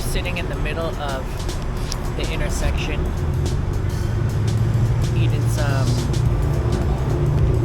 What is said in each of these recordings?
sitting in the middle of the intersection, eating some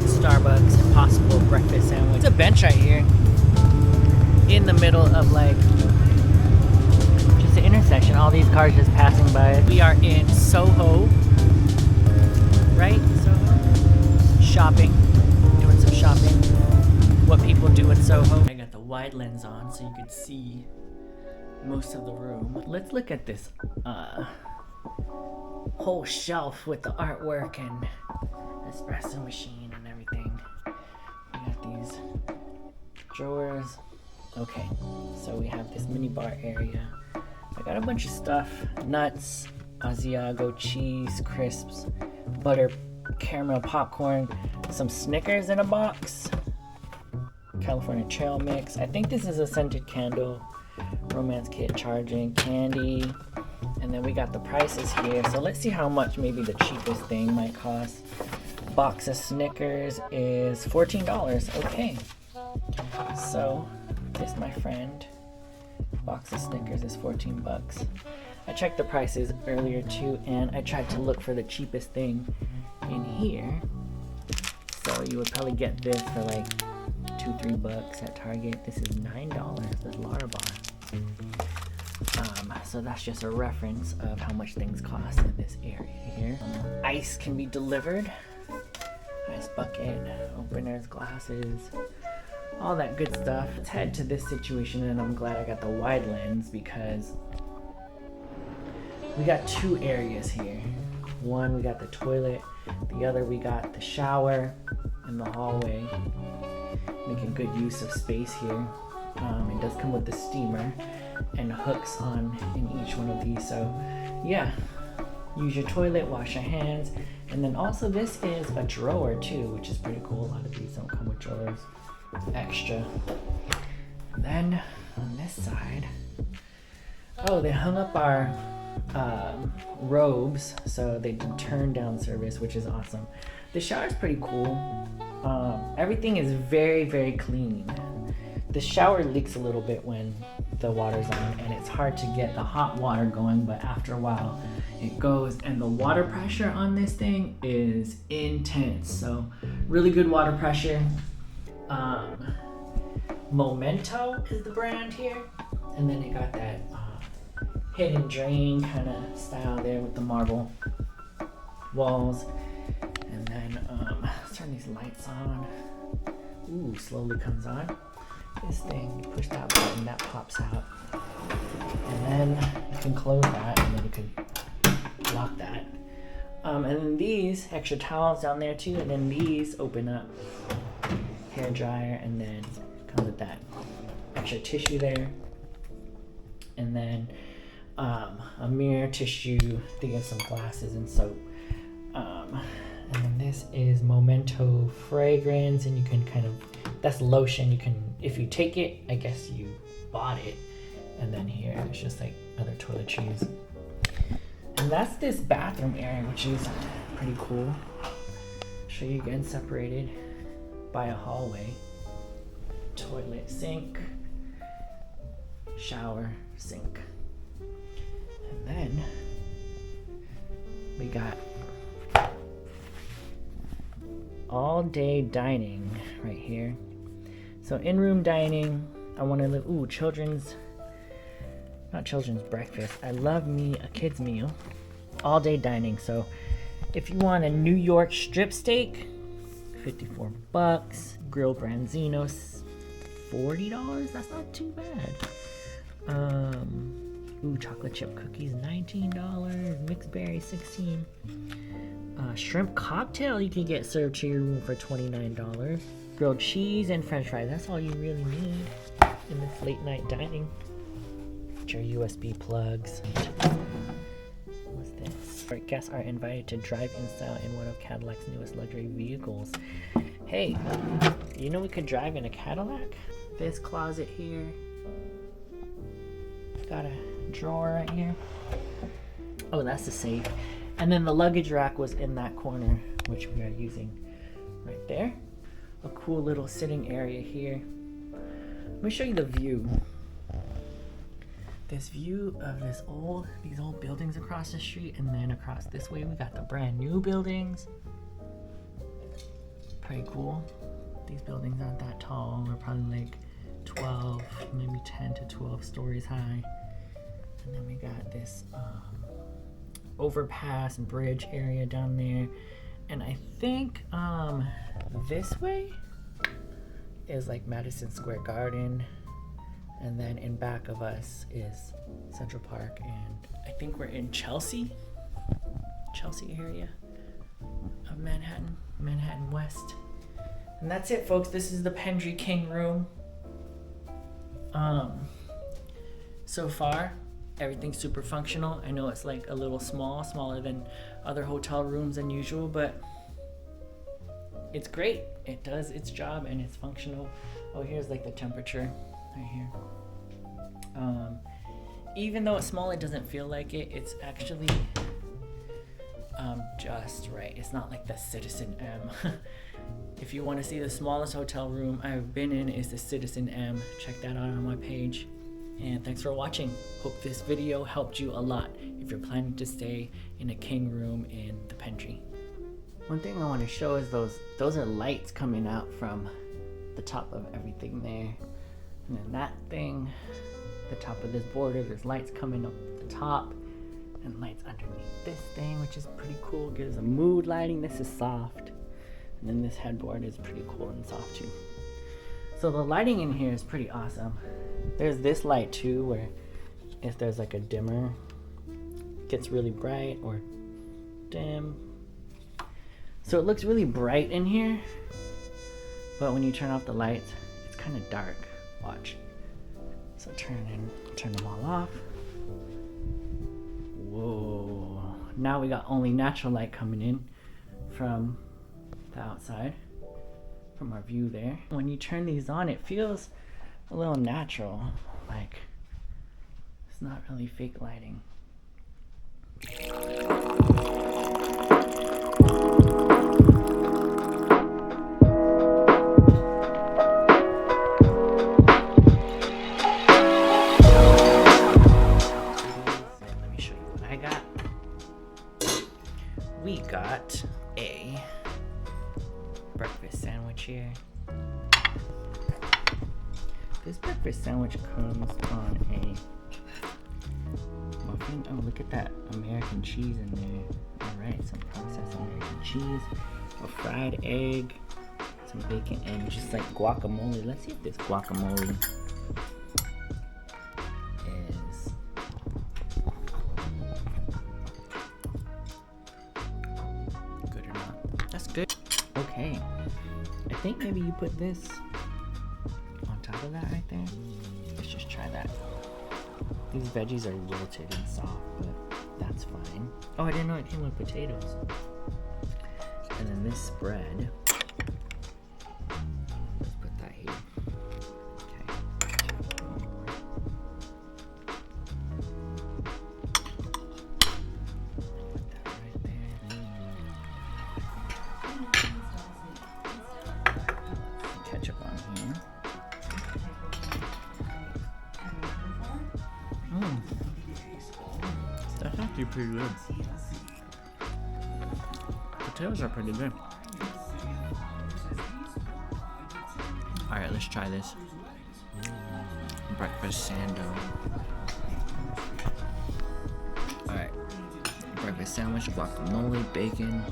Starbucks Impossible breakfast sandwich. It's a bench right here in the middle of like just the intersection. All these cars just passing by. We are in SoHo, right? SoHo. Shopping, doing some shopping. What people do in SoHo. I got the wide lens on so you could see most of the room. Let's look at this whole shelf with the artwork and espresso machine and everything. We got these drawers. Okay, so we have this mini bar area. I got a bunch of stuff: nuts, Asiago cheese, crisps, butter, caramel popcorn, some Snickers in a box, California trail mix. I think this is a scented candle, romance kit, charging, candy, and then we got the prices here. So let's see how much maybe the cheapest thing might cost. Box of Snickers is $14. Okay, so this, my friend, box of Snickers is 14 bucks. I checked the prices earlier too, and I tried to look for the cheapest thing in here. So you would probably get this for like $2-3 bucks at Target. This is $9, this Lara bar. So that's just a reference of how much things cost in this area here. Ice can be delivered. Ice bucket, openers, glasses, all that good stuff. Let's head to this situation, and I'm glad I got the wide lens because we got two areas here. One, we got the toilet. The other, we got the shower and the hallway. Making good use of space here. It does come with the steamer and hooks on in each one of these. So yeah, use your toilet, wash your hands, and then also this is a drawer too, which is pretty cool. A lot of these don't come with drawers. Extra. And then on this side, oh, they hung up our robes, so they did turn down service, which is awesome. The shower is pretty cool. Everything is very, very clean. The shower leaks a little bit when the water's on, and it's hard to get the hot water going, but after a while it goes, and the water pressure on this thing is intense. So really good water pressure. Momento is the brand here, and then it got that hidden drain kind of style there with the marble walls. And then let's turn these lights on. Ooh, slowly comes on. This thing, you push that button, that pops out, and then you can close that, and then you can lock that. And then these extra towels down there too, and then these open up. Hair dryer, and then comes with that extra tissue there, and then a mirror, tissue, think of some glasses and soap. And then this is Momento fragrance, and you can kind of, that's lotion. You can, if you take it, I guess you bought it. And then here it's just like other toiletries. And that's this bathroom area, which is pretty cool. Show you again, separated by a hallway. Toilet, sink, shower, sink. And then we got all day dining right here. So in-room dining, I want to live, ooh, not children's breakfast. I love me a kid's meal. All day dining. So if you want a New York strip steak, 54 bucks. Grilled branzinos, $40. That's not too bad. Ooh, chocolate chip cookies, $19. Mixed berry, $16. Shrimp cocktail you can get served to your room for $29. Grilled cheese and french fries. That's all you really need in this late night dining. Get your USB plugs. What's this? Our guests are invited to drive in style in one of Cadillac's newest luxury vehicles. Hey, you know we could drive in a Cadillac? This closet here. Got a drawer right here. Oh, that's the safe. And then the luggage rack was in that corner, which we are using right there. A cool little sitting area here. Let me show you the view. this view of these old buildings across the street, and then across this way we got the brand new buildings. Pretty cool. These buildings aren't that tall. We're probably like 12, maybe 10 to 12 stories high. And then we got this overpass and bridge area down there. And I think this way is like Madison Square Garden. And then in back of us is Central Park. And I think we're in Chelsea area of Manhattan, Manhattan West. And that's it, folks. This is the Pendry King room. So far, everything's super functional. I know it's like a little smaller than other hotel rooms than usual, but it's great. It does its job and it's functional. Oh, here's like the temperature right here. Even though it's small, it doesn't feel like it. It's actually just right. It's not like the Citizen M. If you want to see the smallest hotel room I've been in is the Citizen M. Check that out on my page. And thanks for watching. Hope this video helped you a lot if you're planning to stay in a king room in the Pendry. One thing I want to show is those are lights coming out from the top of everything there. And then that thing, the top of this border, there's lights coming up the top and lights underneath this thing, which is pretty cool. Gives a mood lighting. This is soft. And then this headboard is pretty cool and soft too. So the lighting in here is pretty awesome. There's this light too, where if there's like a dimmer, it gets really bright or dim. So it looks really bright in here, but when you turn off the lights, it's kind of dark. Watch. So turn them all off. Whoa. Now we got only natural light coming in from the outside, from our view there. When you turn these on, it feels a little natural, like it's not really fake lighting. Let me show you what I got. We got a breakfast sandwich here. This breakfast sandwich comes on a muffin. Oh, look at that American cheese in there. Alright, some processed American cheese, a fried egg, some bacon, and just like guacamole. Let's see if this guacamole is good or not. That's good. Okay. I think maybe you put this on top of that right there. Let's just try that. These veggies are wilted and soft, but that's fine. Oh, I didn't know it came with potatoes. And then this spread. Let's put that here. Okay. Put that right there. Some ketchup on here. That's actually pretty good. Potatoes are pretty good. Alright, let's try this. Breakfast sando. Alright. Breakfast sandwich, guacamole, bacon,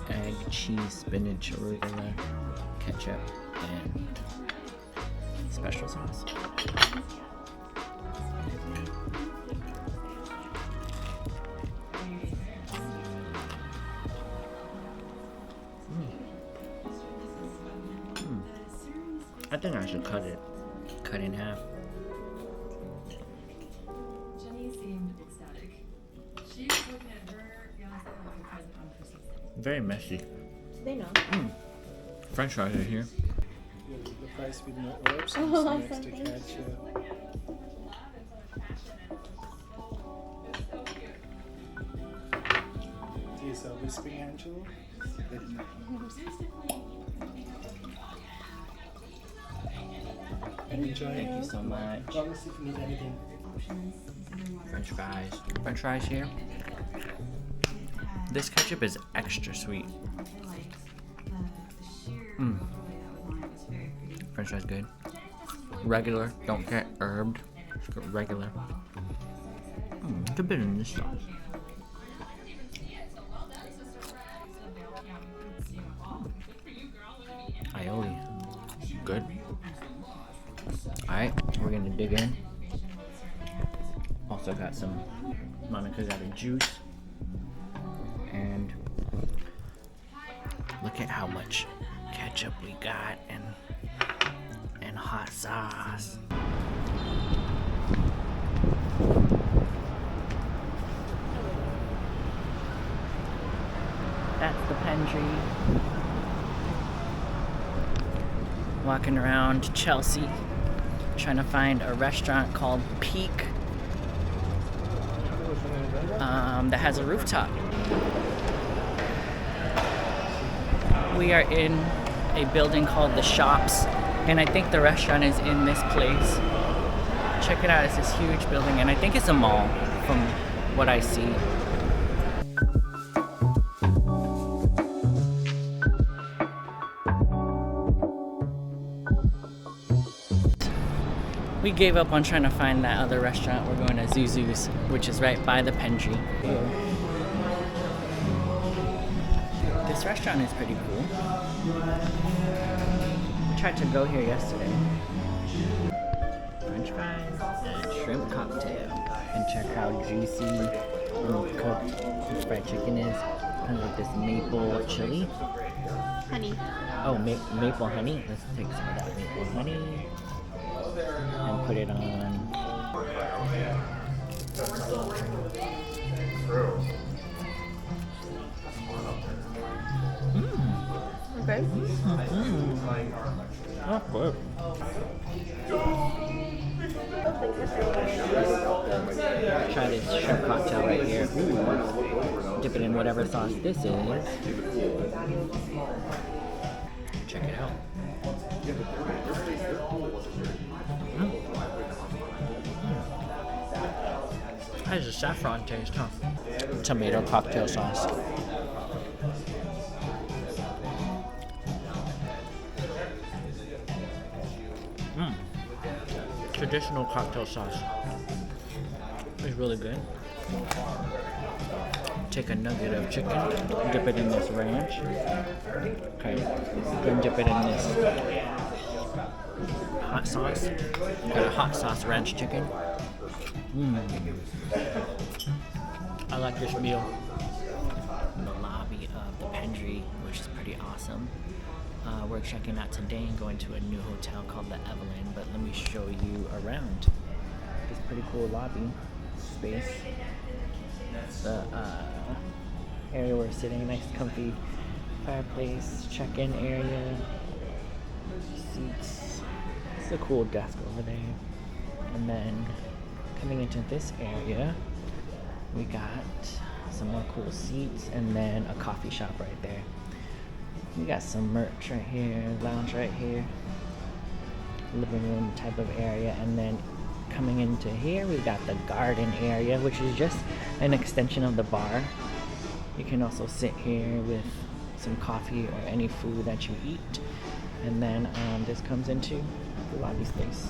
egg, cheese, spinach, arugula, ketchup, and special sauce. I think I should cut in half. Jenny seemed ecstatic. She was looking at her fiance like a present on Christmas Day. Very messy. They know. French fries are here. The fries with no herbs and Oh, some awesome. extra ketchup. These are whispering angel. And enjoy. Thank you so much. Promise if you need anything. options. French fries. French fries here. This ketchup is extra sweet. French fries good. Regular. Don't get herbed. Just go regular. Good bit in this sauce. Aioli. Good. Alright, we're gonna dig in. Also got some Monica's out of juice. And look at how much ketchup we got and hot sauce. That's the Pendry. Walking around Chelsea, trying to find a restaurant called Peak that has a rooftop. We are in a building called The Shops, and I think the restaurant is in this place. Check it out, it's this huge building, and I think it's a mall from what I see. We gave up on trying to find that other restaurant. We're going to Zuzu's, which is right by the Pendry. This restaurant is pretty cool. We tried to go here yesterday. French fries and shrimp cocktail. And check how juicy and cooked this fried chicken is. Comes with this maple chili. Honey. Oh, maple honey. Let's take some of that maple honey and put it on. Okay. Oh, good. Try this shrimp cocktail right here. Ooh. Dip it in whatever sauce this is. Check it out. Has a saffron taste, huh? Tomato cocktail sauce. Traditional cocktail sauce. It's really good. Take a nugget of chicken, dip it in this ranch. Okay. Then dip it in this hot sauce. Got a hot sauce ranch chicken. I like this meal. In the lobby of the Pendry, which is pretty awesome. We're checking out today and going to a new hotel called the Evelyn, but let me show you around this pretty cool lobby space. The area we're sitting, nice comfy fireplace, check-in area, seats. It's a cool desk over there. And then coming into this area, we got some more cool seats and then a coffee shop right there. We got some merch right here, lounge right here, living room type of area, and then coming into here we got the garden area, which is just an extension of the bar. You can also sit here with some coffee or any food that you eat, and then this comes into the lobby space.